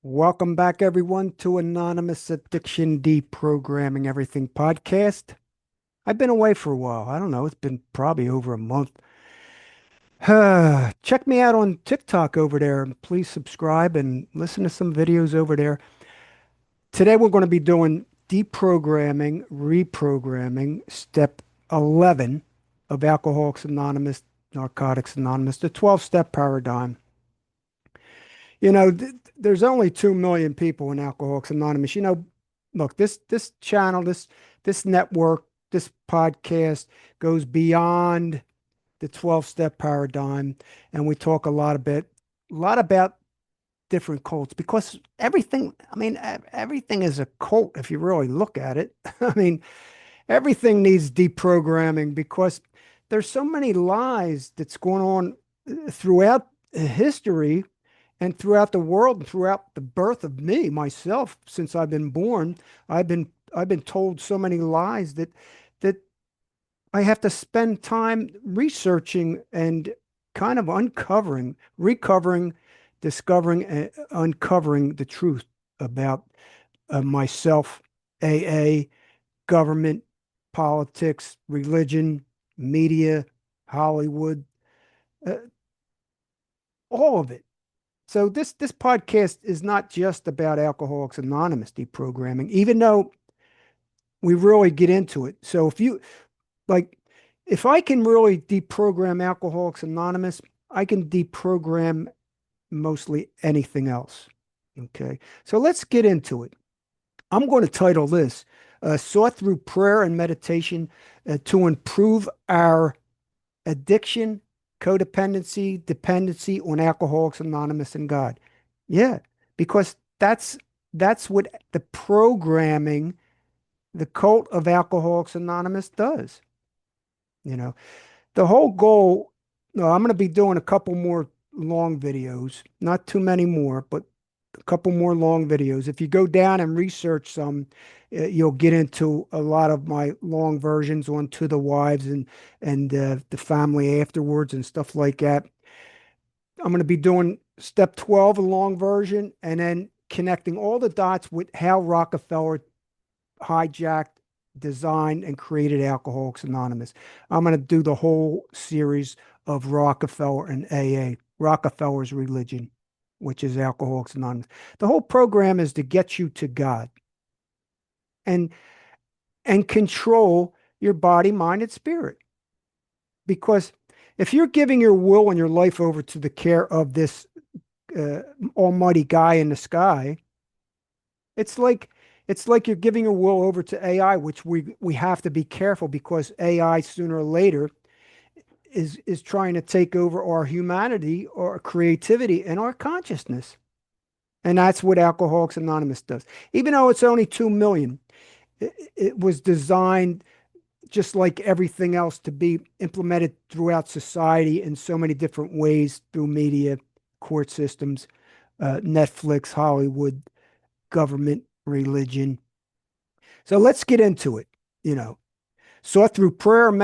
Welcome back, everyone, to Anonymous Addiction Deprogramming Everything podcast. I've been away for a while. I don't know. It's been probably over a month. Check me out on TikTok over there, and please subscribe and listen to some videos over there. Today, we're going to be doing deprogramming, reprogramming, step 11 of Alcoholics Anonymous, Narcotics Anonymous, the 12-step paradigm. There's only 2 million people in Alcoholics Anonymous. Look, this channel, this network, this podcast goes beyond the 12-step paradigm, and we talk a lot about different cults because everything is a cult if you really look at it. I mean, everything needs deprogramming because there's so many lies that's going on throughout history and throughout the world and throughout the birth of me myself. Since I've been born, I've been told so many lies that I have to spend time researching and kind of uncovering, recovering, discovering, and uncovering the truth about myself, AA, government, politics, religion, media, Hollywood, uh, all of it. So this podcast is not just about Alcoholics Anonymous deprogramming, even though we really get into it. So like, if I can really deprogram Alcoholics Anonymous, I can deprogram mostly anything else. Okay. So let's get into it. I'm going to title this Sought Through Prayer and Meditation to Improve Our Addiction, Codependency, Dependency on Alcoholics Anonymous and God. Yeah, because that's what the programming, the cult of Alcoholics Anonymous does. You know, the whole goal. No, I'm going to be doing a couple more long videos, not too many more, but a couple more long videos. If you go down and research some, you'll get into a lot of my long versions on To the Wives and the family afterwards and stuff like that. I'm going to be doing step 12, a long version, and then connecting all the dots with how Rockefeller hijacked, designed, and created Alcoholics Anonymous. I'm going to do the whole series of Rockefeller and AA, Rockefeller's religion, which is Alcoholics Anonymous. The whole program is to get you to God and control your body, mind, and spirit. Because if you're giving your will and your life over to the care of this almighty guy in the sky, it's like you're giving your will over to AI, which we have to be careful because AI sooner or later is trying to take over our humanity, our creativity, and our consciousness. And that's what Alcoholics Anonymous does. Even though it's only 2 million, it was designed just like everything else to be implemented throughout society in so many different ways through media, court systems, Netflix, Hollywood, government, religion. So let's get into it. Sought through prayer and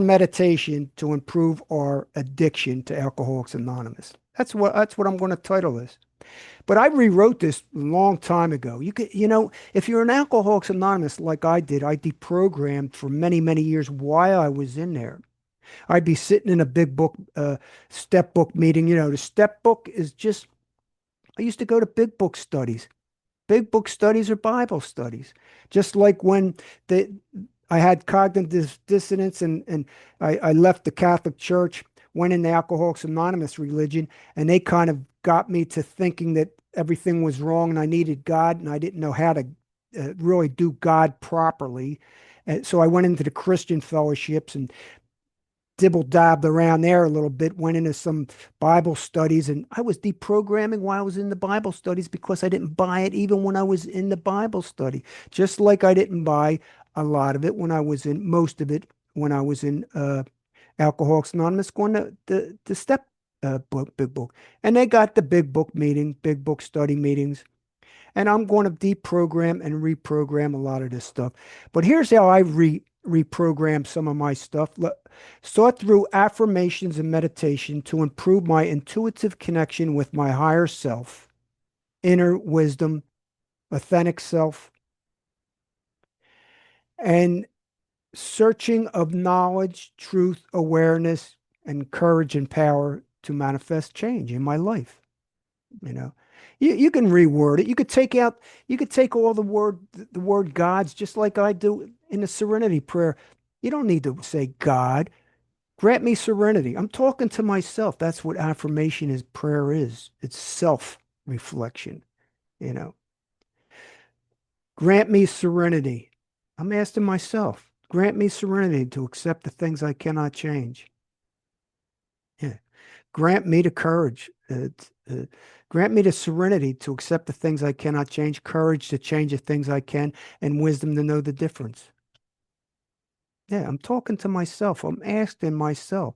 meditation to improve our addiction to Alcoholics Anonymous. That's what I'm going to title this. But I rewrote this a long time ago. If you're an Alcoholics Anonymous like I did, I deprogrammed for many, many years while I was in there. I'd be sitting in a big book, step book meeting. The step book is just, I used to go to big book studies. Big book studies or Bible studies. Just like when I had cognitive dissonance and I left the Catholic Church, went into Alcoholics Anonymous religion, and they kind of got me to thinking that everything was wrong and I needed God and I didn't know how to really do God properly. And so I went into the Christian fellowships and dibble dabbed around there a little bit, went into some Bible studies, and I was deprogramming while I was in the Bible studies because I didn't buy it even when I was in the Bible study. Just like I didn't buy a lot of it when I was in most of it when I was in Alcoholics Anonymous, going to the step book, big book. And they got the big book meeting, big book study meetings. And I'm going to deprogram and reprogram a lot of this stuff. But here's how I reprogram some of my stuff. Sought through affirmations and meditation to improve my intuitive connection with my higher self inner wisdom, authentic self, and searching of knowledge, truth, awareness, and courage and power to manifest change in my life. You know, you can reword it. You could take all the word God's just like I do in the serenity prayer. You don't need to say God. Grant me serenity. I'm talking to myself. That's what affirmation is, prayer is. It's self-reflection, you know. Grant me serenity. I'm asking myself, grant me serenity to accept the things I cannot change. Yeah. Grant me the courage. Uh, grant me the serenity to accept the things I cannot change, courage to change the things I can, and wisdom to know the difference. Yeah, I'm talking to myself. I'm asking myself.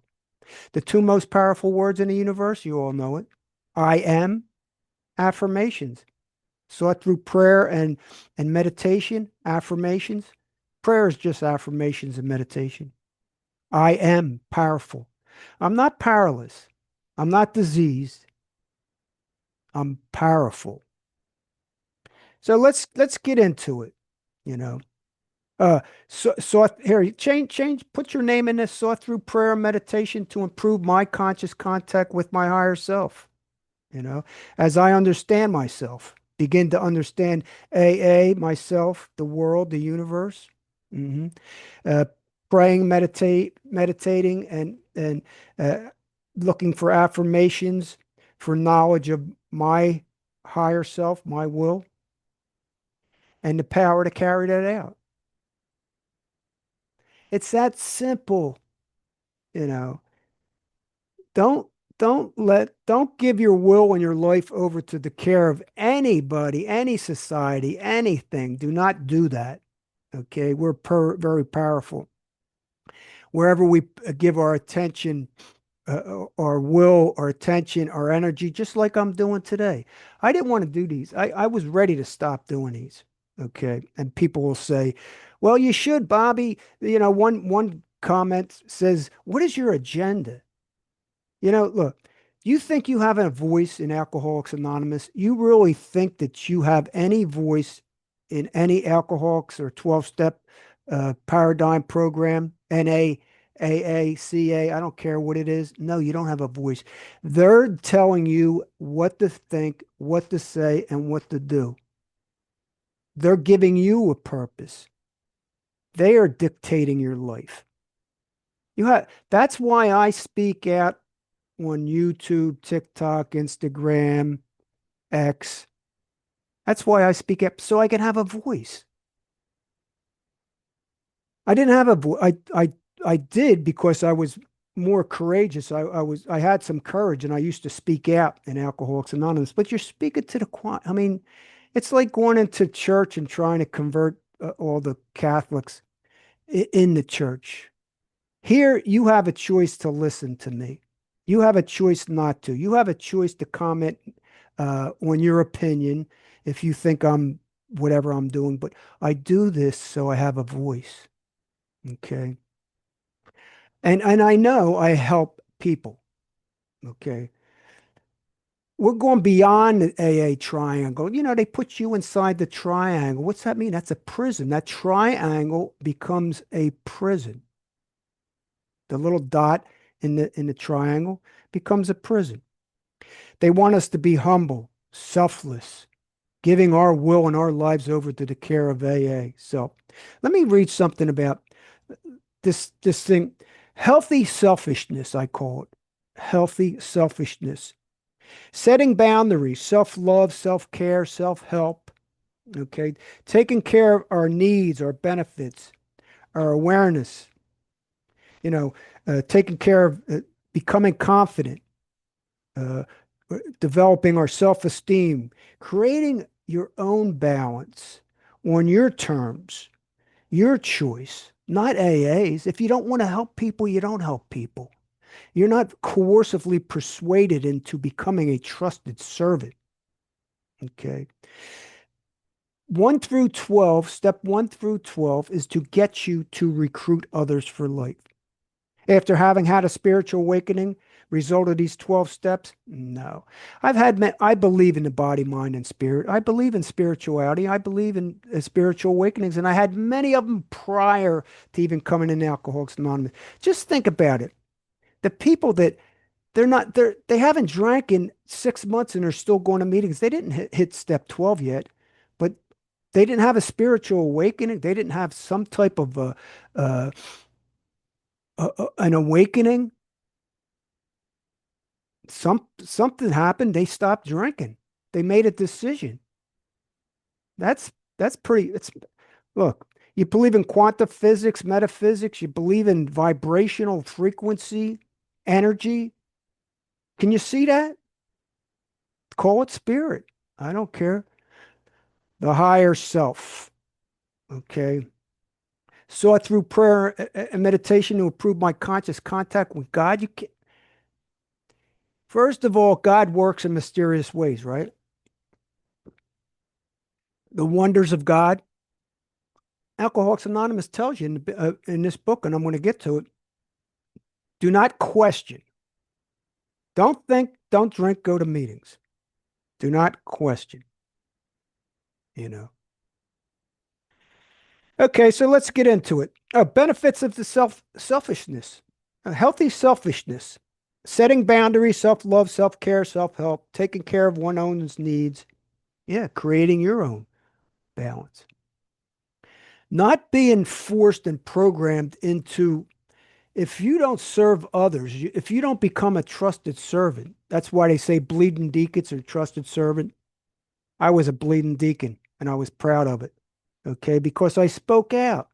The two most powerful words in the universe, you all know it. I am affirmations. Sought through prayer and meditation, affirmations. Prayer is just affirmations and meditation. I am powerful. I'm not powerless. I'm not diseased. I'm powerful. So let's get into it, you know. So here, put your name in this, sought through prayer and meditation to improve my conscious contact with my higher self, you know, as I understand myself, begin to understand AA, myself, the world, the universe. hmm Uh, praying, meditating, and uh, looking for affirmations for knowledge of my higher self, my will, and the power to carry that out. It's that simple, you know. Don't don't give your will and your life over to the care of anybody, any society, anything. Do not do that. Okay, very powerful. Wherever we give our attention, our will, our attention, our energy, just like I'm doing today. I didn't want to do these. I was ready to stop doing these. Okay, and people will say, "Well, you should, Bobby." You know, one comment says, "What is your agenda?" You know, look, you think you have a voice in Alcoholics Anonymous? You really think that you have any voice in any Alcoholics or 12-step paradigm program, NA, AA, CA, I don't care what it is. No, you don't have a voice. They're telling you what to think, what to say, and what to do. They're giving you a purpose. They are dictating your life. That's why I speak out on YouTube, TikTok, Instagram, X. That's why I speak up so I can have a voice. I didn't have a voice. I did because I was more courageous. I had some courage and I used to speak out in Alcoholics Anonymous. But you're speaking to the choir. I mean, it's like going into church and trying to convert all the Catholics in the church. Here, you have a choice to listen to me. You have a choice not to. You have a choice to comment on your opinion if you think I'm whatever I'm doing. But I do this so I have a voice. Okay. And I know I help people. Okay. We're going beyond the AA triangle. You know, they put you inside the triangle. What's that mean? That's a prison. That triangle becomes a prison. The little dot in the triangle becomes a prison. They want us to be humble, selfless, giving our will and our lives over to the care of AA. So let me read something about this thing. Healthy selfishness, I call it. Healthy selfishness. Setting boundaries, self-love, self-care, self-help. Okay. Taking care of our needs, our benefits, our awareness, you know, taking care of becoming confident, uh, developing our self-esteem, creating your own balance on your terms, your choice, not AA's. If you don't want to help people, you don't help people. You're not coercively persuaded into becoming a trusted servant. Okay. 1 through 12, step 1 through 12 is to get you to recruit others for life. After having had a spiritual awakening, result of these 12 steps? No. I believe in the body, mind, and spirit. I believe in spirituality. I believe in spiritual awakenings. And I had many of them prior to even coming in Alcoholics Anonymous. Just think about it. The people that they haven't drank in 6 months and they're still going to meetings. They didn't hit step 12 yet, but they didn't have a spiritual awakening. They didn't have some type of uh, an awakening. Something happened. They stopped drinking. They made a decision. That's that's pretty. It's look. You believe in quantum physics, metaphysics. You believe in vibrational frequency, energy. Can you see that? Call it spirit. I don't care. The higher self. Okay. Sought through prayer and meditation to improve my conscious contact with God. You can First of all, God works in mysterious ways, right? The wonders of God. Alcoholics Anonymous tells you in this book, and I'm going to get to it. Do not question. Don't think, don't drink, go to meetings. Do not question, you know. Okay, so let's get into it. Benefits of the selfishness. Healthy selfishness. Setting boundaries, self-love, self-care, self-help, taking care of one's own needs. Yeah, creating your own balance. Not being forced and programmed into, if you don't serve others, if you don't become a trusted servant, that's why they say bleeding deacons are trusted servant. I was a bleeding deacon and I was proud of it. Okay, because I spoke out.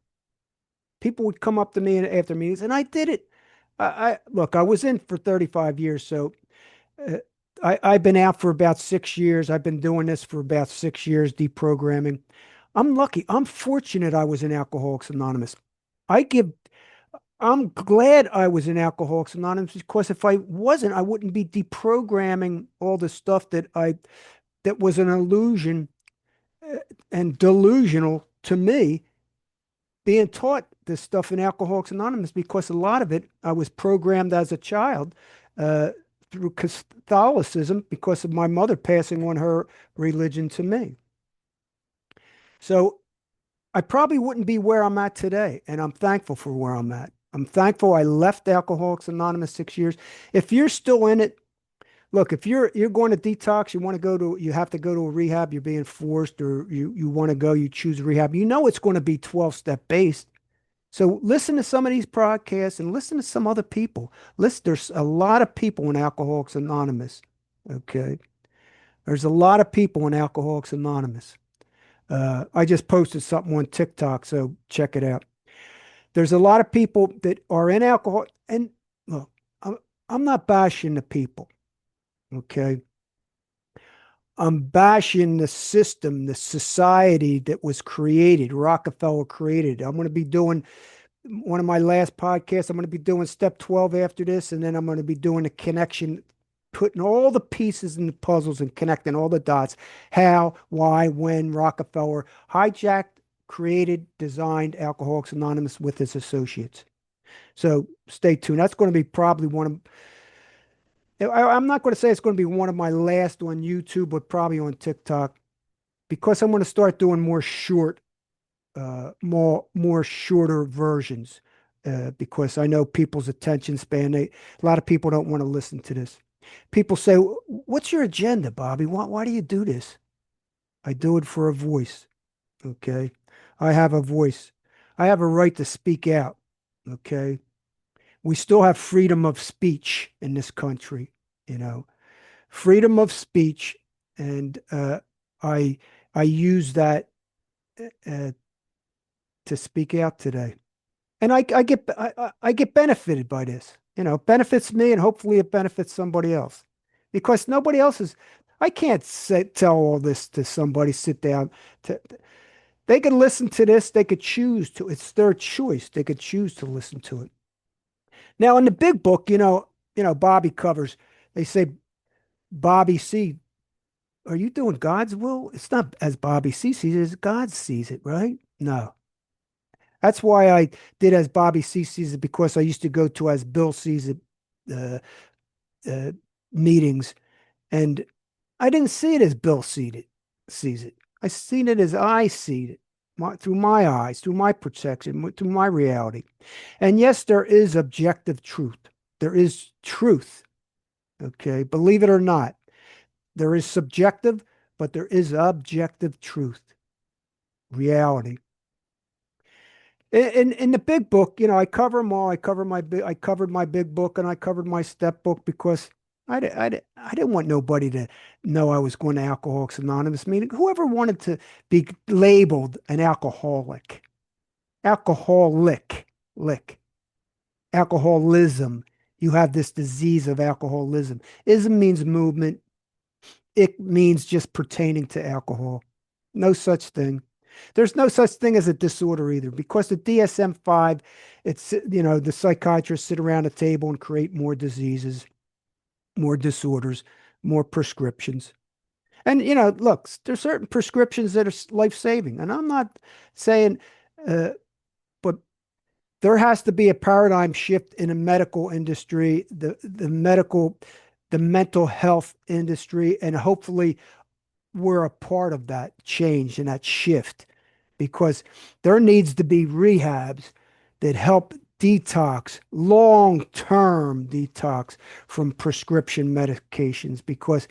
People would come up to me after meetings and I did it. I look, I was in for 35 years, so uh, I've been out for about 6 years. I've been doing this for about 6 years, deprogramming. I'm lucky. I'm fortunate I was in Alcoholics Anonymous. I give I'm glad I was in Alcoholics Anonymous because if I wasn't, I wouldn't be deprogramming all the stuff that was an illusion uh, and delusional to me being taught this stuff in Alcoholics Anonymous because a lot of it I was programmed as a child uh, through Catholicism because of my mother passing on her religion to me. So I probably wouldn't be where I'm at today, and I'm thankful for where I'm at. I'm thankful I left Alcoholics Anonymous 6 years. If you're still in it, look, if you're going to detox, you have to go to a rehab, you're being forced, or you want to go, you choose rehab. You know it's going to be 12-step based. So listen to some of these podcasts and listen to some other people. Listen, there's a lot of people in Alcoholics Anonymous. Okay. There's a lot of people in Alcoholics Anonymous. I just posted something on TikTok, so check it out. There's a lot of people that are in alcohol, and look, I'm, I'm not bashing the people, okay? I'm bashing the system, the society that was created, Rockefeller created. I'm going to be doing one of my last podcasts. I'm going to be doing step 12 after this, and then I'm going to be doing a connection, putting all the pieces in the puzzles and connecting all the dots. How, why, when Rockefeller hijacked, created, designed Alcoholics Anonymous with his associates. So stay tuned. That's going to be probably I'm not going to say it's going to be one of my last on YouTube, but probably on TikTok because I'm going to start doing more shorter versions because I know people's attention span. A lot of people don't want to listen to this. People say, "What's your agenda, Bobby? Why do you do this?" I do it for a voice. Okay, I have a voice. I have a right to speak out. Okay, we still have freedom of speech in this country. You know, freedom of speech, and I I use that uh, to speak out today. And I get benefited by this. You know, it benefits me, and hopefully it benefits somebody else, because nobody else is. I can't tell all this to somebody. Sit down. To, they could listen to this. They could choose to. It's their choice. They could choose to listen to it. Now, in the big book, Bobby covers. They say Bobby C. Are you doing God's will? It's not as Bobby C sees it, as God sees it, right? No. That's why I did as Bobby C sees it because I used to go to as Bill sees it. Uh, uh, meetings, and I didn't see it as Bill sees it. I seen it as I see it, through my eyes, through my perception, through my reality. And yes, there is objective truth. There is truth. Okay, believe it or not, there is subjective, but there is objective truth, reality. In the big book, I cover them all. I covered my big book and I covered my step book because I didn't want nobody to know I was going to Alcoholics Anonymous meeting. Whoever wanted to be labeled an alcoholic, alcoholic, lick, alcoholism. You have this disease of alcoholism. Ism means movement. It means just pertaining to alcohol. No such thing. There's no such thing as a disorder either, because the DSM-5, the psychiatrists sit around a table and create more diseases, more disorders, more prescriptions. And, look, there's certain prescriptions that are life-saving. And I'm not saying, uh, but there has to be a paradigm shift in the medical industry, the mental health industry, and hopefully we're a part of that change and that shift, because there needs to be rehabs that help detox, long-term detox from prescription medications, because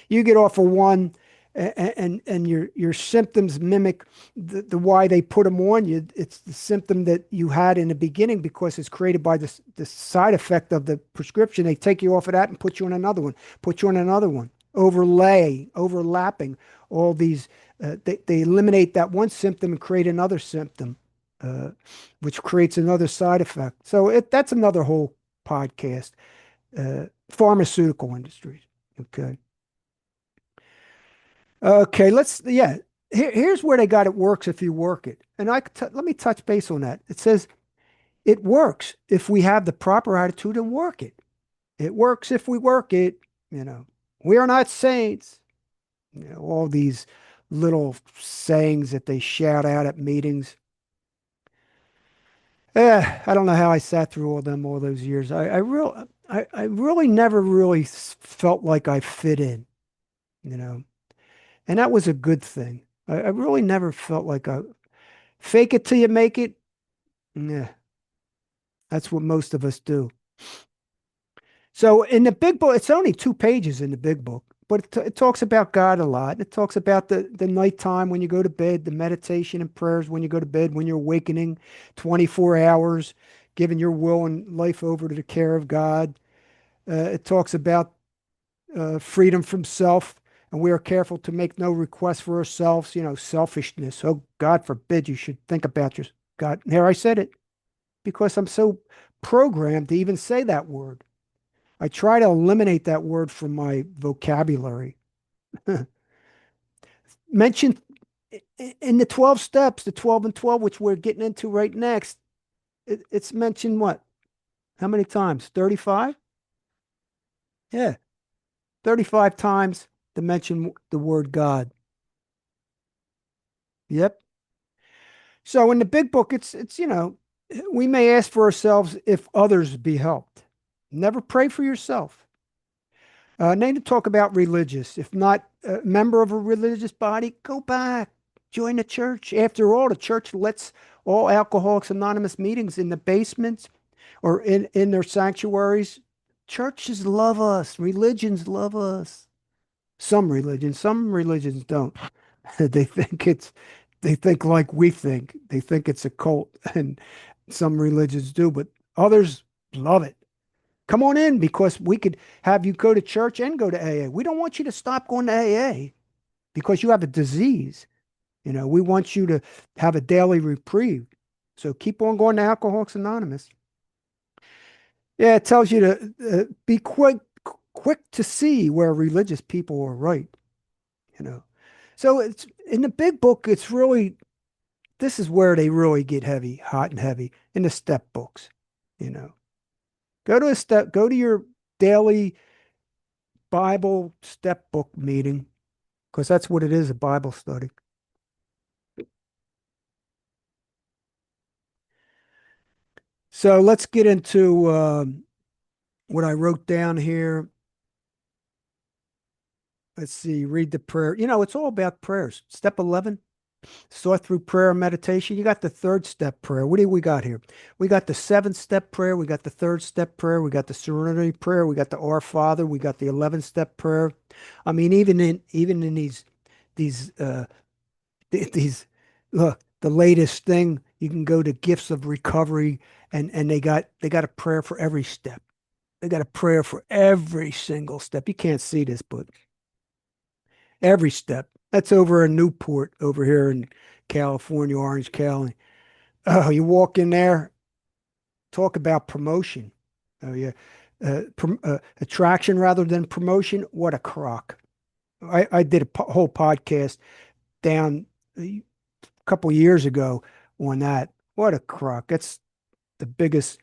you get off of one and your symptoms mimic the why they put them on you. It's the symptom that you had in the beginning because it's created by the side effect of the prescription. They take you off of that and put you on another one, put you on another one, overlapping all these. They eliminate that one symptom and create another symptom, uh, which creates another side effect. So that's another whole podcast. Pharmaceutical industries. Okay. Okay, yeah. Here's where they got it works if you work it. And let me touch base on that. It says it works if we have the proper attitude and work it. It works if we work it. You know, we are not saints. All these little sayings that they shout out at meetings. I don't know how I sat through all them all those years. I really never really felt like I fit in, you know. And that was a good thing. I really never felt like I fake it till you make it. Yeah, that's what most of us do. So in the big book, it's only 2 pages in the big book, but it talks about God a lot. It talks about the nighttime when you go to bed, the meditation and prayers when you go to bed, when you're awakening, 24 hours, giving your will and life over to the care of God. It talks about freedom from self, and we are careful to make no requests for ourselves, selfishness. Oh, God forbid you should think about your God. Here I said it because I'm so programmed to even say that word. I try to eliminate that word from my vocabulary. Mentioned in the 12 steps, the 12 and 12, which we're getting into right next, it's mentioned what? How many times? 35? Yeah, 35 times to mention the word God. Yep. So in the big book, we may ask for ourselves if others be helped. Never pray for yourself. Need to talk about religious. If not a member of a religious body, go back, join the church. After all, the church lets all Alcoholics Anonymous meetings in the basements or in their sanctuaries. Churches love us. Religions love us. Some religions don't. They think they think like we think. They think it's a cult, and some religions do, but others love it. Come on in because we could have you go to church and go to AA. We don't want you to stop going to AA because you have a disease. We want you to have a daily reprieve. So keep on going to Alcoholics Anonymous. Yeah, it tells you to be quick to see where religious people are right. You know. So it's in the big book. It's really this is where they really get heavy, hot and heavy in the step books. You know, go to your daily Bible step book meeting because that's what it is, a Bible study. So let's get into what I wrote down here. Let's see, read the prayer. It's all about prayers. Step 11, sort through prayer and meditation. You got the third step prayer. What do we got here? We got the seventh step prayer. We got the third step prayer. We got the serenity prayer. We got the Our Father. We got the 11th step prayer. I mean, even in these these look, the latest thing, you can go to gifts of recovery, and they got a prayer for every step. They got a prayer for every single step. You can't see this, but every step. That's over in Newport, over here in California, Orange County. Oh, you walk in there, talk about promotion. Oh yeah, attraction rather than promotion. What a crock! I did a whole podcast down a couple years ago on that. What a crock! That's the biggest.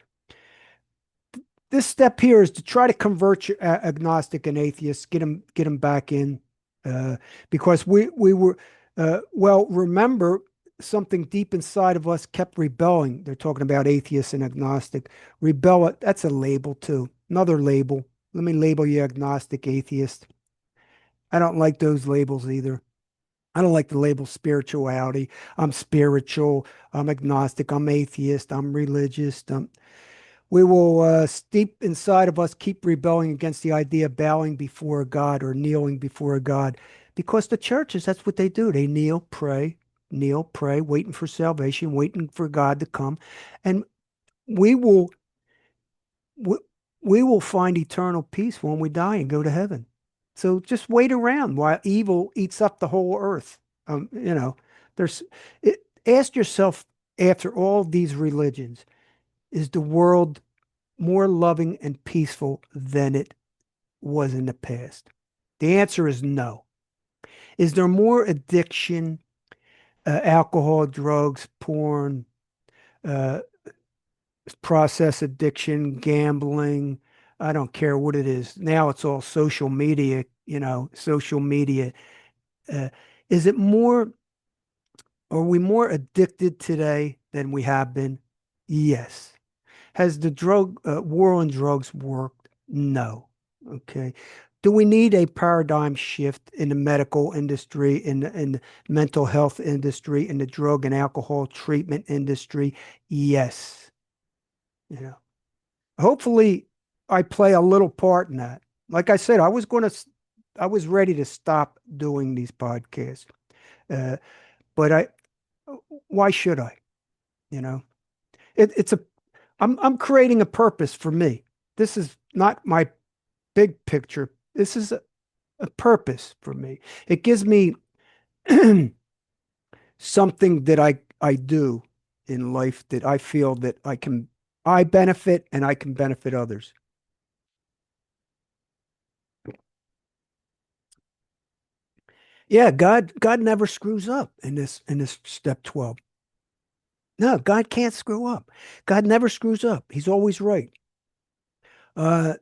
This step here is to try to convert your agnostic and atheists, get them back in, uh, because we were well. Remember, something deep inside of us kept rebelling. They're talking about atheist and agnostic. Rebel. That's a label too. Another label. Let me label you agnostic, atheist. I don't like those labels either. I don't like the label spirituality. I'm spiritual. I'm agnostic. I'm atheist. I'm religious. We will steep inside of us keep rebelling against the idea of bowing before God or kneeling before God, because the churches, that's what they do. They kneel, pray, waiting for salvation, waiting for God to come, and we will we, we will find eternal peace when we die and go to heaven. So just wait around while evil eats up the whole earth. There's ask yourself, after all these religions, is the world more loving and peaceful than it was in the past? The answer is no. Is there more addiction, alcohol, drugs, porn, uh, process addiction, gambling? I don't care what it is. Now it's all social media, social media. Uh, is it more, are we more addicted today than we have been? Yes. Has the drug war on drugs worked? No. Okay. Do we need a paradigm shift in the medical industry, in the mental health industry, in the drug and alcohol treatment industry? Yes. You know, hopefully I play a little part in that. Like I said, I was ready to stop doing these podcasts. Uh, but why should I? You know, it's I'm creating a purpose for me. This is not my big picture. This is a purpose for me. It gives me something that I do in life that I feel that I benefit and I can benefit others. Yeah, God never screws up in this step 12. No, God can't screw up. God never screws up. He's always right. Uh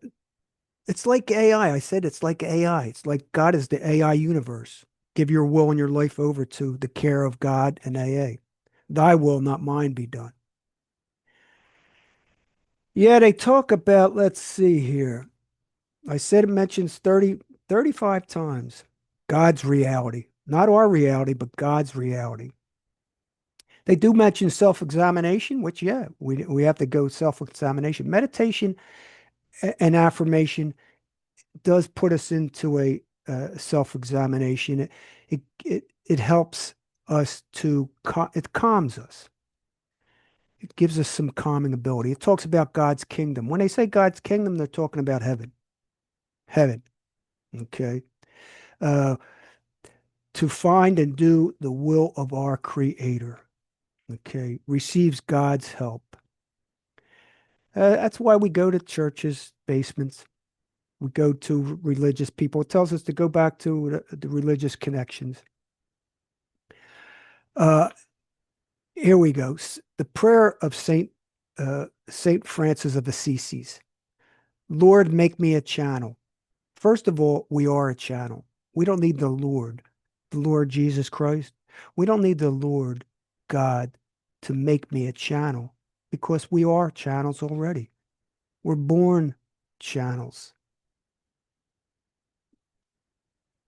it's like AI. I said it's like AI. It's like God is the AI universe. Give your will and your life over to the care of God and AA. Thy will, not mine, be done. Yeah, they talk about, let's see here. I said it mentions 35 times God's reality. Not our reality, but God's reality. They do mention self-examination, which, yeah, we have to go self-examination. Meditation and affirmation does put us into a self-examination. It helps us it calms us. It gives us some calming ability. It talks about God's kingdom. When they say God's kingdom, they're talking about heaven. Heaven. Okay. Uh, to find and do the will of our Creator. Okay. Receives God's help. That's why we go to churches, basements. We go to religious people. It tells us to go back to the religious connections. Uh, Here we go. The prayer of Saint Francis of Assisi. Lord, make me a channel. First of all, we are a channel. We don't need the Lord Jesus Christ. We don't need the Lord God to make me a channel, because we are channels already. We're born channels.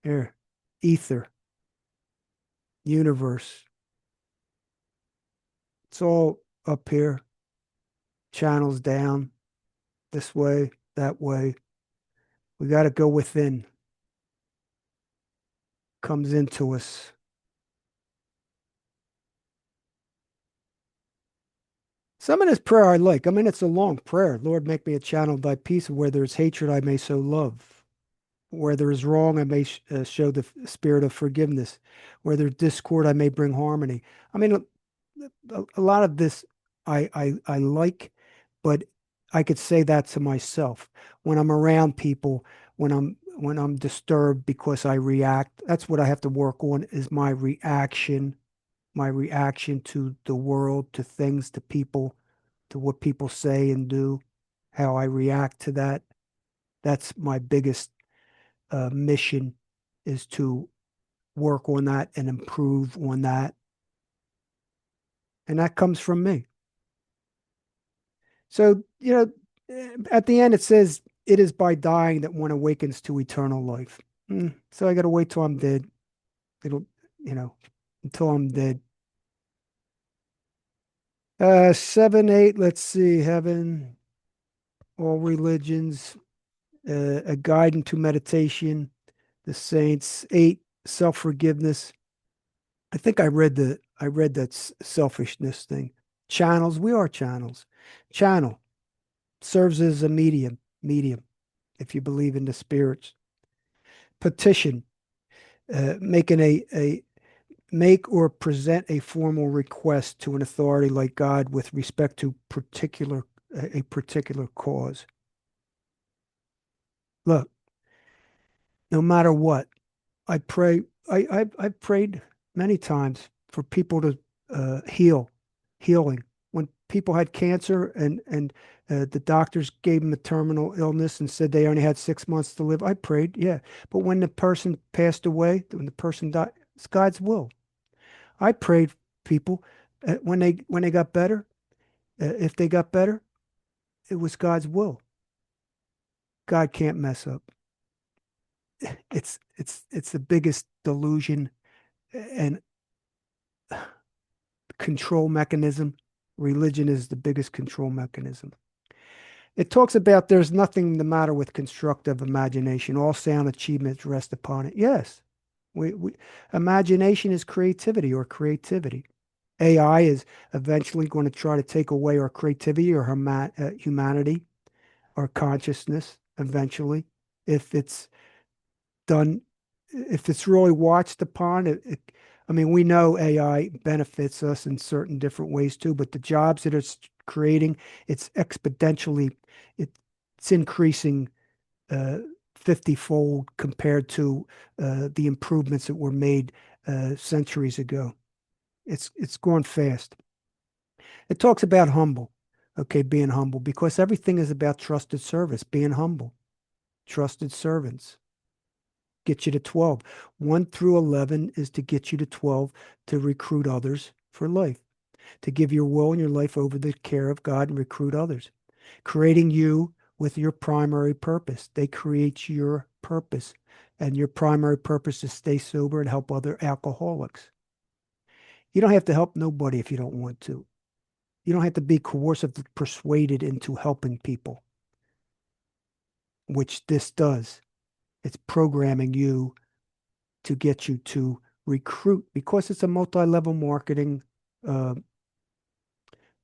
Here, ether, universe. It's all up here. Channels down, this way, that way. We got to go within. Comes into us. Some of this prayer I like. I mean, it's a long prayer. Lord, make me a channel of thy peace. Where there is hatred, I may sow love. Where there is wrong, I may show the spirit of forgiveness. Where there's discord, I may bring harmony. I mean, a lot of this I like, but I could say that to myself when I'm around people, when I'm disturbed because I react. That's what I have to work on is my reaction to the world, to things, to people, to what people say and do, how I react to that. That's my biggest mission is to work on that and improve on that. And that comes from me. So, at the end, it says, it is by dying that one awakens to eternal life. So I got to wait till I'm dead. It'll, you know, until I'm dead. 7, 8, let's see, heaven, all religions, a guide into meditation, the saints, 8, self-forgiveness. I think I read that selfishness thing. Channels, we are channels. Channel serves as a medium, if you believe in the spirits. Petition, making a make or present a formal request to an authority like God with respect to a particular cause. Look, no matter what, I pray. I've prayed many times for people to healing. When people had cancer and the doctors gave them a terminal illness and said they only had 6 months to live, I prayed, yeah. But when the person passed away, when the person died, it's God's will. I prayed people when they got better, if they got better, it was God's will. God can't mess up. It's the biggest delusion and control mechanism. Religion is the biggest control mechanism. It talks about there's nothing the matter with constructive imagination. All sound achievements rest upon it. Yes, we imagination is creativity or creativity. AI is eventually going to try to take away our creativity or humanity, our consciousness eventually, if it's done, if it's really watched upon. I mean, we know AI benefits us in certain different ways too, but the jobs that it's creating, it's exponentially, it's increasing 50-fold compared to the improvements that were made centuries ago. It's going fast. It talks about humble, okay, being humble, because everything is about trusted service, being humble, trusted servants. Get you to 12. 1 through 11 is to get you to 12 to recruit others for life, to give your will and your life over the care of God and recruit others. Creating you with your primary purpose. They create your purpose, and your primary purpose is stay sober and help other alcoholics. You don't have to help nobody if you don't want to. You don't have to be coercively persuaded into helping people, which this does. It's programming you to get you to recruit because it's a multi-level marketing, uh,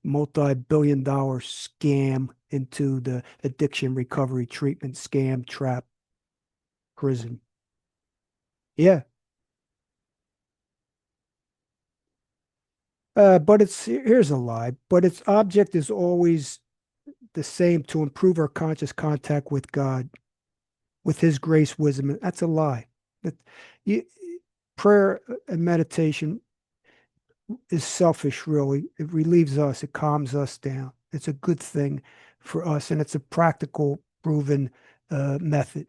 multi-billion-dollar scam into the addiction recovery treatment scam trap prison. Yeah. But here's a lie, but its object is always the same to improve our conscious contact with God, with His grace, wisdom. That's a lie. That you, prayer and meditation is selfish, really. It relieves us, it calms us down. It's a good thing for us, and it's a practical, proven method.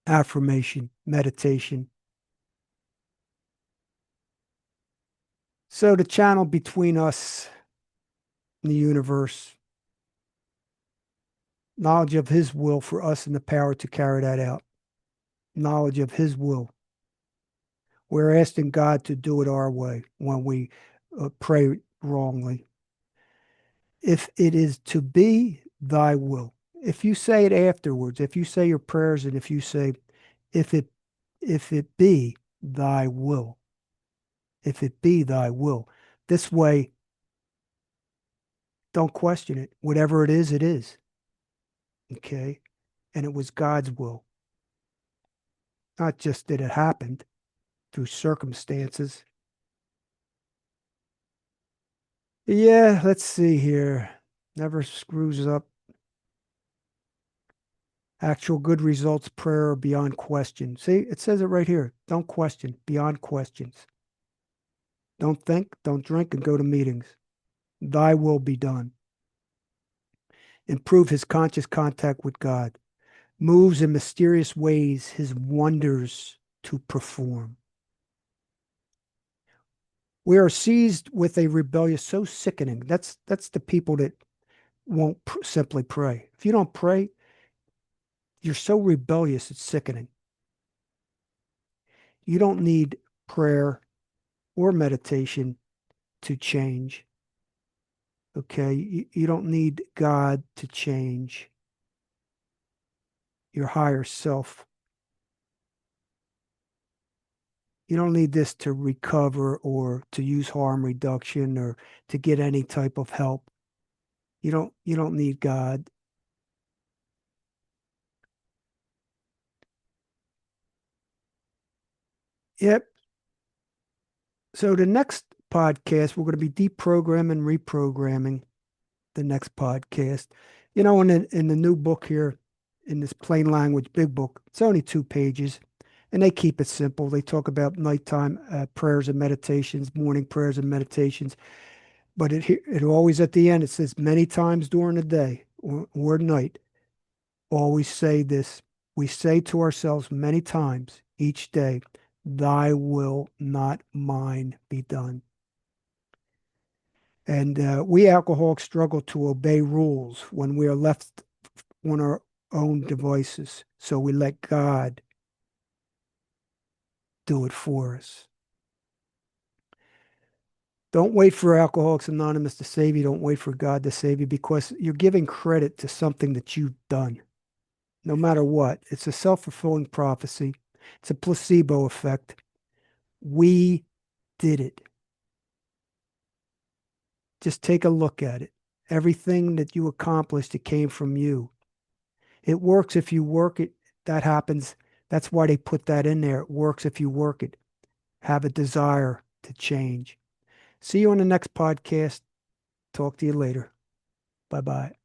Affirmation, meditation. So the channel between us and the universe, knowledge of His will for us and the power to carry that out. knowledge of his will. We're asking God to do it our way when we pray wrongly. If it is to be thy will, if you say it afterwards, if you say your prayers and if you say, if it if it be thy will, if it be thy will, this way, don't question it. Whatever it is, it is. Okay. And it was God's will. Not just that it happened through circumstances. Yeah, let's see here. Never screws up. Actual good results, prayer beyond question. See, it says it right here. Don't question, beyond questions. Don't think, don't drink, and go to meetings. Thy will be done. Improve his conscious contact with God. Moves in mysterious ways his wonders to perform. We are seized with a rebellious so sickening. That's the people that won't simply pray. If you don't pray, you're so rebellious, it's sickening. You don't need prayer or meditation to change. Okay. You don't need God to change your higher self. You don't need this to recover or to use harm reduction or to get any type of help. You don't need God. Yep. So the next podcast, we're going to be deprogramming, reprogramming the next podcast. In the new book here, in this plain language big book, it's only 2 pages, and they keep it simple. They talk about nighttime prayers and meditations, morning prayers and meditations, but it always at the end it says many times during the day or night. Always say this. We say to ourselves many times each day, "Thy will, not mine, be done." And we alcoholics struggle to obey rules when we are left on our own devices. So we let God do it for us. Don't wait for Alcoholics Anonymous to save you. Don't wait for God to save you because you're giving credit to something that you've done, no matter what. It's a self-fulfilling prophecy. It's a placebo effect. We did it. Just take a look at it. Everything that you accomplished, it came from you. It works if you work it. That happens. That's why they put that in there. It works if you work it. Have a desire to change. See you on the next podcast. Talk to you later. Bye bye.